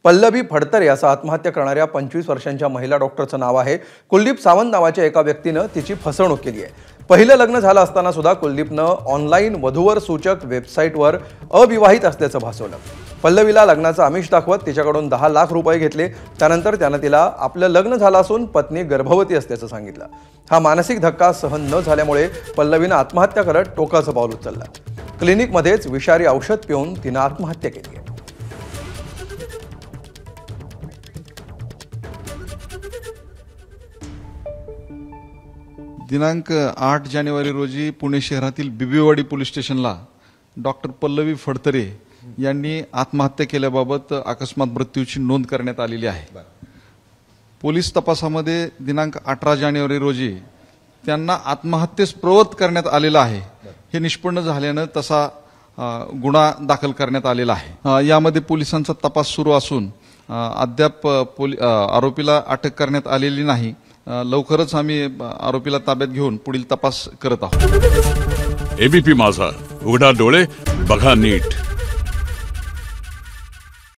पल्लवी फडतरे असं आत्महत्या करणाऱ्या 25 वर्षांच्या महिला डॉक्टरचं नाव आहे। कुलदीप सावंत नावाच्या एका व्यक्तीनं तिची फसवणूक केली आहे। पहिलं लग्न झालं असताना सुद्धा कुलदीपनं ऑनलाईन वधूवर सूचक वेबसाईटवर अविवाहित असल्याचं भासवलं। पल्लवीला लग्नाचं आमिष दाखवत तिच्याकडून 10 लाख रुपये घेतले। त्यानंतर त्यानं तिला आपलं लग्न झालं असून पत्नी गर्भवती असल्याचं सांगितलं। हा मानसिक धक्का सहन न झाल्यामुळे पल्लवीनं आत्महत्या करत टोकाचं पाऊल उचललं। क्लिनिकमध्येच विषारी औषध पिऊन तिनं आत्महत्या केली आहे। दिनांक 8 जानेवारी रोजी पुणे शहरातील बिबिवाडी पोलीस स्टेशनला डॉक्टर पल्लवी फडतरे यांनी आत्महत्या केल्याबाबत अकस्मात मृत्यूची नोंद करण्यात आलेली आहे। पोलीस तपासामध्ये दिनांक 18 जानेवारी रोजी त्यांना आत्महत्येस प्रवृत्त करण्यात आलेला आहे हे निष्पन्न झाल्यानं तसा गुन्हा दाखल करण्यात आलेला आहे। यामध्ये पोलिसांचा तपास सुरू असून अद्याप आरोपीला अटक करण्यात आलेली नाही। लवकरच आम्ही आरोपीला ताब्यात घेऊन पुढील तपास करत आहोत। एबीपी माझा, उघडा डोळे बघा नीट।